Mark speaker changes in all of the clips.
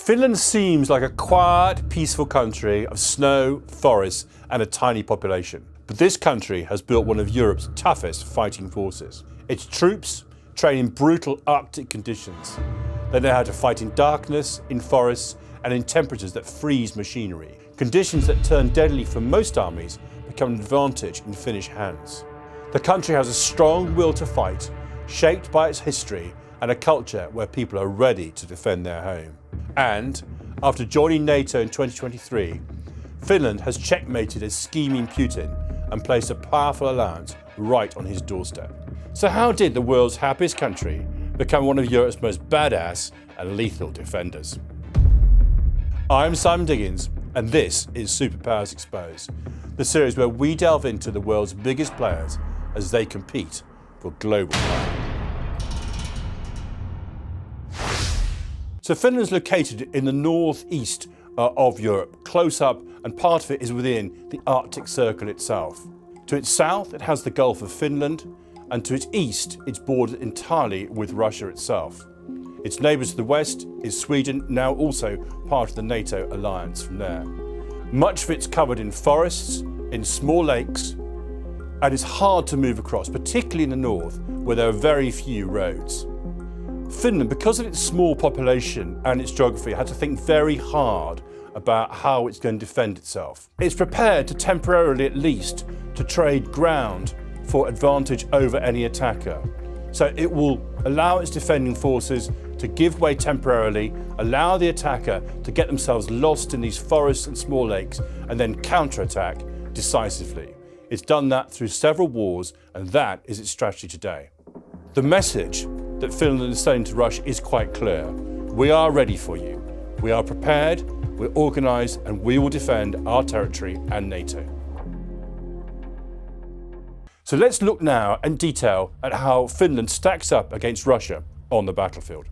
Speaker 1: Finland seems like a quiet, peaceful country of snow, forests and a tiny population. But this country has built one of Europe's toughest fighting forces. Its troops train in brutal Arctic conditions. They know how to fight in darkness, in forests and in temperatures that freeze machinery. Conditions that turn deadly for most armies become an advantage in Finnish hands. The country has a strong will to fight, shaped by its history and a culture where people are ready to defend their home. And after joining NATO in 2023, Finland has checkmated a scheming Putin and placed a powerful alliance right on his doorstep. So how did the world's happiest country become one of Europe's most badass and lethal defenders? I'm Simon Diggins, and this is Superpowers Exposed, the series where we delve into the world's biggest players as they compete for global power. So Finland is located in the northeast of Europe, close up, and part of it is within the Arctic Circle itself. To its south, it has the Gulf of Finland, and to its east, it's bordered entirely with Russia itself. Its neighbours to the west is Sweden, now also part of the NATO alliance from there. Much of it's covered in forests, in small lakes, and it's hard to move across, particularly in the north, where there are very few roads. Finland, because of its small population and its geography, had to think very hard about how it's going to defend itself. It's prepared to temporarily, at least, to trade ground for advantage over any attacker. So it will allow its defending forces to give way temporarily, allow the attacker to get themselves lost in these forests and small lakes, and then counterattack decisively. It's done that through several wars, and that is its strategy today. The message that Finland is saying to Russia is quite clear. We are ready for you. We are prepared, we're organised, and we will defend our territory and NATO. So let's look now in detail at how Finland stacks up against Russia on the battlefield.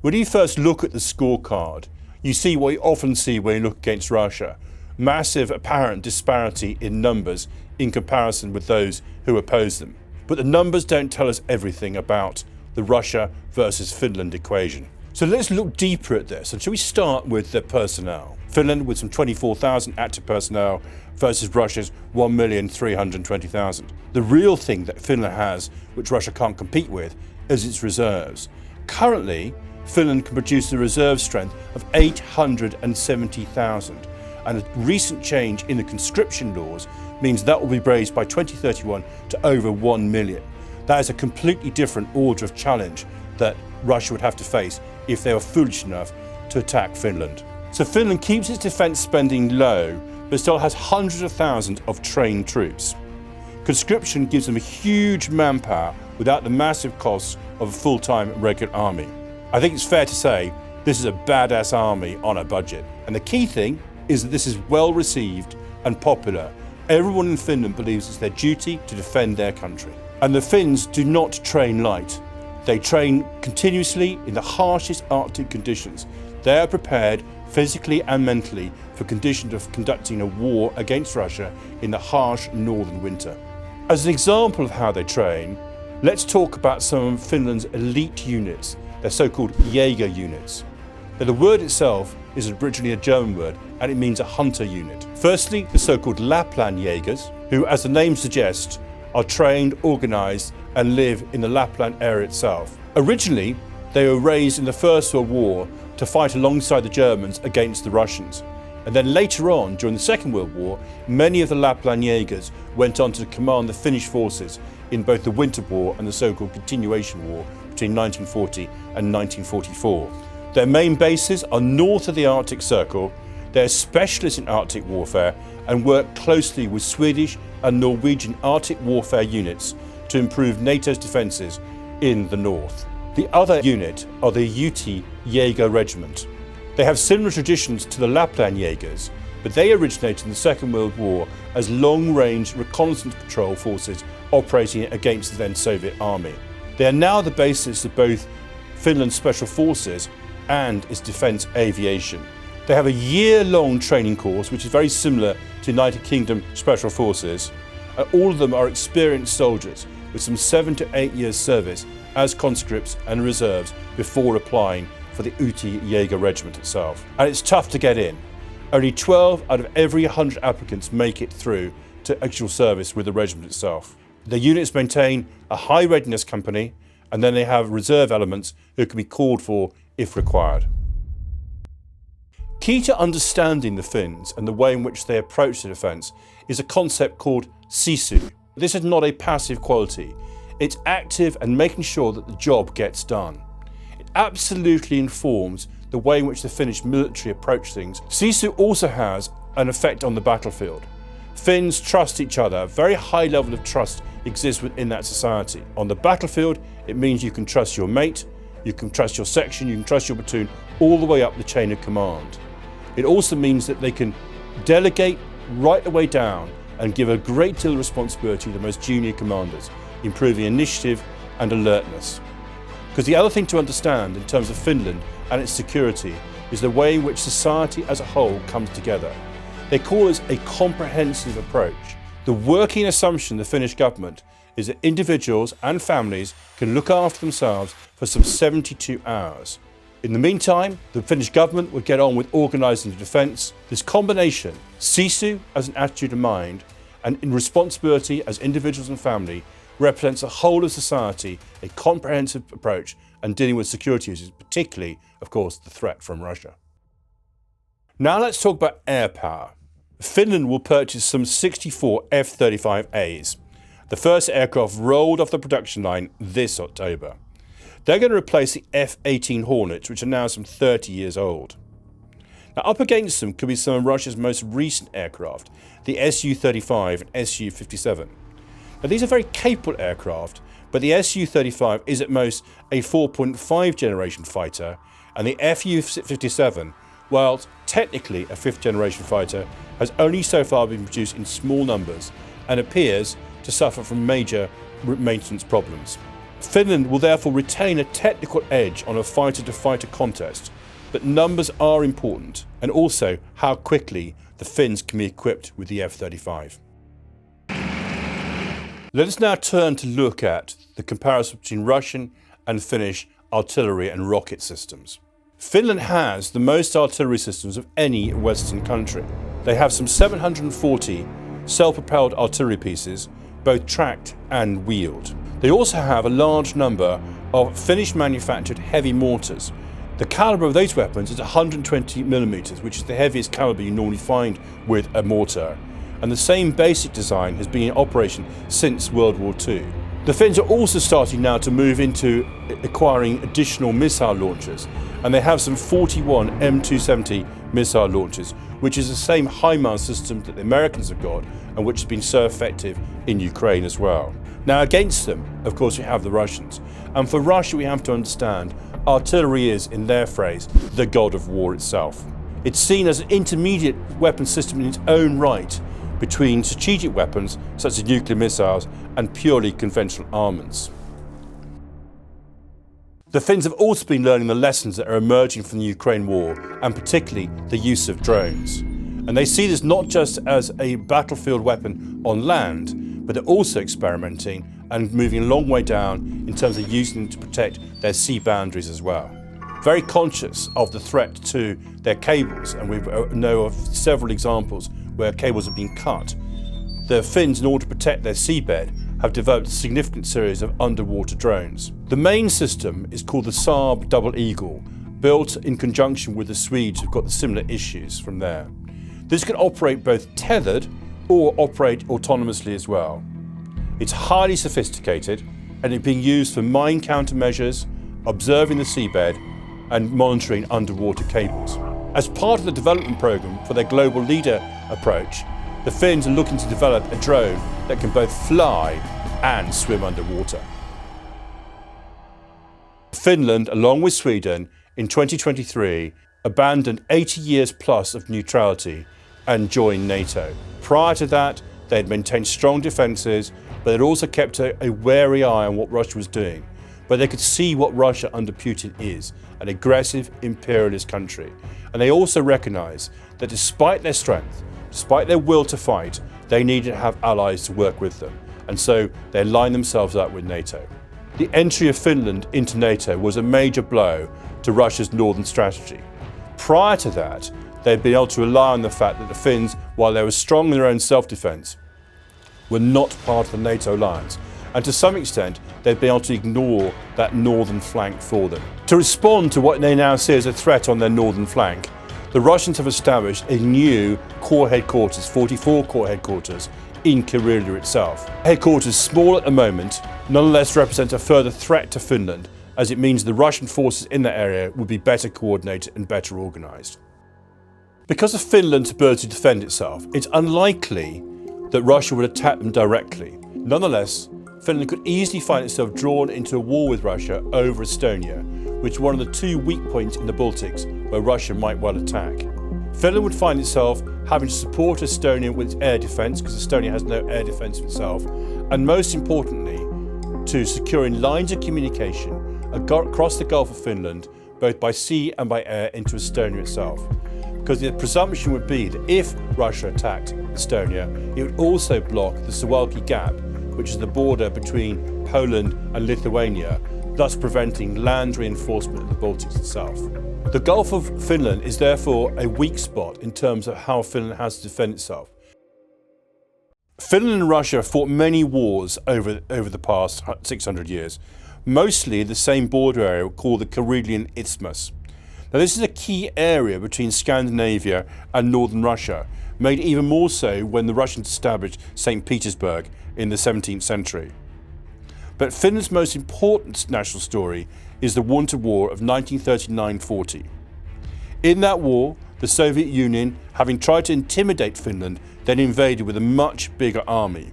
Speaker 1: When you first look at the scorecard, you see what you often see when you look against Russia: massive apparent disparity in numbers in comparison with those who oppose them. But the numbers don't tell us everything about the Russia versus Finland equation. So let's look deeper at this, and shall we start with the personnel? Finland with some 24,000 active personnel versus Russia's 1,320,000. The real thing that Finland has, which Russia can't compete with, is its reserves. Currently, Finland can produce a reserve strength of 870,000, and a recent change in the conscription laws means that will be raised by 2031 to over 1 million. That is a completely different order of challenge that Russia would have to face if they were foolish enough to attack Finland. So Finland keeps its defence spending low, but still has hundreds of thousands of trained troops. Conscription gives them a huge manpower without the massive costs of a full-time regular army. I think it's fair to say this is a badass army on a budget. And the key thing is that this is well received and popular. Everyone in Finland believes it's their duty to defend their country. And the Finns do not train light. They train continuously in the harshest Arctic conditions. They are prepared physically and mentally for conditions of conducting a war against Russia in the harsh northern winter. As an example of how they train, let's talk about some of Finland's elite units, their so-called Jaeger units. Now, the word itself is originally a German word, and it means a hunter unit. Firstly, the so-called Lapland Jaegers, who, as the name suggests, are trained, organised and live in the Lapland area itself. Originally, they were raised in the First World War to fight alongside the Germans against the Russians. And then later on, during the Second World War, many of the Lapland Jaegers went on to command the Finnish forces in both the Winter War and the so-called Continuation War between 1940 and 1944. Their main bases are north of the Arctic Circle. They're specialists in Arctic warfare and work closely with Swedish and Norwegian Arctic warfare units to improve NATO's defences in the north. The other unit are the UT Jaeger Regiment. They have similar traditions to the Lapland Jaegers, but they originated in the Second World War as long-range reconnaissance patrol forces operating against the then Soviet army. They are now the basis of both Finland's special forces and its defence aviation. They have a year-long training course, which is very similar to United Kingdom Special Forces. All of them are experienced soldiers with some 7 to 8 years service as conscripts and reserves before applying for the Uti Jaeger Regiment itself. And it's tough to get in. Only 12 out of every 100 applicants make it through to actual service with the regiment itself. The units maintain a high readiness company, and then they have reserve elements who can be called for if required. Key to understanding the Finns and the way in which they approach the defence is a concept called Sisu. This is not a passive quality. It's active and making sure that the job gets done. It absolutely informs the way in which the Finnish military approach things. Sisu also has an effect on the battlefield. Finns trust each other. A very high level of trust exists within that society. On the battlefield, it means you can trust your mate, you can trust your section, you can trust your platoon, all the way up the chain of command. It also means that they can delegate right the way down and give a great deal of responsibility to the most junior commanders, improving initiative and alertness. Because the other thing to understand in terms of Finland and its security is the way in which society as a whole comes together. They call this a comprehensive approach. The working assumption of the Finnish government is that individuals and families can look after themselves for some 72 hours. In the meantime, the Finnish government would get on with organising the defence. This combination, Sisu as an attitude of mind and in responsibility as individuals and family, represents the whole of society, a comprehensive approach and dealing with security issues, particularly, of course, the threat from Russia. Now let's talk about air power. Finland will purchase some 64 F-35As. The first aircraft rolled off the production line this October. They're going to replace the F-18 Hornets, which are now some 30 years old. Now, up against them could be some of Russia's most recent aircraft, the Su-35 and Su-57. Now, these are very capable aircraft, but the Su-35 is at most a 4.5 generation fighter, and the Fu-57, whilst technically a 5th generation fighter, has only so far been produced in small numbers and appears to suffer from major maintenance problems. Finland will therefore retain a technical edge on a fighter-to-fighter contest, but numbers are important, and also how quickly the Finns can be equipped with the F-35. Let us now turn to look at the comparison between Russian and Finnish artillery and rocket systems. Finland has the most artillery systems of any Western country. They have some 740 self-propelled artillery pieces, both tracked and wheeled. They also have a large number of Finnish-manufactured heavy mortars. The calibre of those weapons is 120mm, which is the heaviest calibre you normally find with a mortar. And the same basic design has been in operation since World War II. The Finns are also starting now to move into acquiring additional missile launchers, and they have some 41 M270 missile launchers, which is the same HIMARS system that the Americans have got and which has been so effective in Ukraine as well. Now against them, of course, we have the Russians. And for Russia, we have to understand artillery is, in their phrase, the god of war itself. It's seen as an intermediate weapon system in its own right between strategic weapons such as nuclear missiles and purely conventional armaments. The Finns have also been learning the lessons that are emerging from the Ukraine war, and particularly the use of drones. And they see this not just as a battlefield weapon on land, but they're also experimenting and moving a long way down in terms of using them to protect their sea boundaries as well. Very conscious of the threat to their cables, and we know of several examples where cables have been cut. The Finns, in order to protect their seabed, have developed a significant series of underwater drones. The main system is called the Saab Double Eagle, built in conjunction with the Swedes who've got the similar issues from there. This can operate both tethered or operate autonomously as well. It's highly sophisticated and it's being used for mine countermeasures, observing the seabed and monitoring underwater cables. As part of the development program for their global leader approach, the Finns are looking to develop a drone that can both fly and swim underwater. Finland, along with Sweden, in 2023 abandoned 80 years plus of neutrality and joined NATO. Prior to that, they had maintained strong defences, but they'd also kept a wary eye on what Russia was doing. But they could see what Russia under Putin is, an aggressive imperialist country. And they also recognise that despite their strength, despite their will to fight, they needed to have allies to work with them. And so they aligned themselves up with NATO. The entry of Finland into NATO was a major blow to Russia's northern strategy. Prior to that, they'd been able to rely on the fact that the Finns, while they were strong in their own self-defence, were not part of the NATO alliance, and to some extent they'd been able to ignore that northern flank for them. To respond to what they now see as a threat on their northern flank, the Russians have established a new corps headquarters, 44 corps headquarters, in Karelia itself. Headquarters, small at the moment, nonetheless represent a further threat to Finland, as it means the Russian forces in that area would be better coordinated and better organised. Because of Finland's ability to defend itself, it's unlikely that Russia would attack them directly. Nonetheless, Finland could easily find itself drawn into a war with Russia over Estonia, which is one of the two weak points in the Baltics where Russia might well attack. Finland would find itself having to support Estonia with its air defence, because Estonia has no air defence of itself, and most importantly, to securing lines of communication across the Gulf of Finland, both by sea and by air, into Estonia itself. Because the presumption would be that if Russia attacked Estonia, it would also block the Suwalki Gap, which is the border between Poland and Lithuania, thus preventing land reinforcement of the Baltics itself. The Gulf of Finland is therefore a weak spot in terms of how Finland has to defend itself. Finland and Russia fought many wars over the past 600 years, mostly in the same border area called the Karelian Isthmus. Now, this is a key area between Scandinavia and northern Russia, made even more so when the Russians established St. Petersburg in the 17th century. But Finland's most important national story is the Winter War of 1939-40. In that war, the Soviet Union, having tried to intimidate Finland, then invaded with a much bigger army.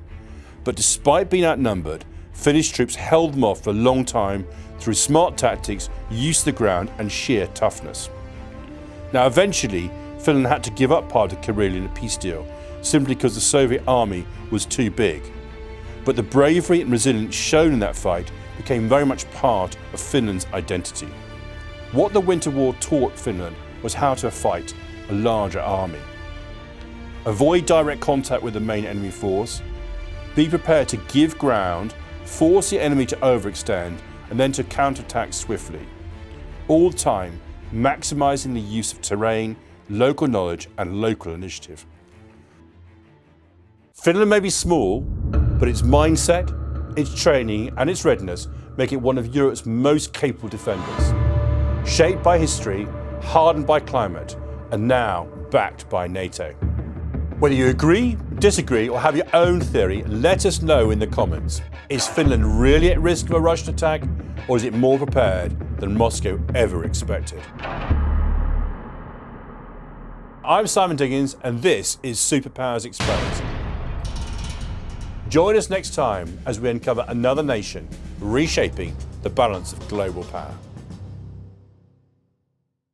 Speaker 1: But despite being outnumbered, Finnish troops held them off for a long time through smart tactics, use of the ground and sheer toughness. Now eventually, Finland had to give up part of Karelia in a peace deal, simply because the Soviet army was too big. But the bravery and resilience shown in that fight became very much part of Finland's identity. What the Winter War taught Finland was how to fight a larger army. Avoid direct contact with the main enemy force, be prepared to give ground, force the enemy to overextend, and then to counterattack swiftly. All the time, maximising the use of terrain, local knowledge and local initiative. Finland may be small, but its mindset, its training and its readiness make it one of Europe's most capable defenders. Shaped by history, hardened by climate, and now backed by NATO. Whether you agree, disagree or have your own theory, let us know in the comments. Is Finland really at risk of a Russian attack, or is it more prepared than Moscow ever expected? I'm Simon Diggins and this is Superpowers Exposed. Join us next time as we uncover another nation reshaping the balance of global power.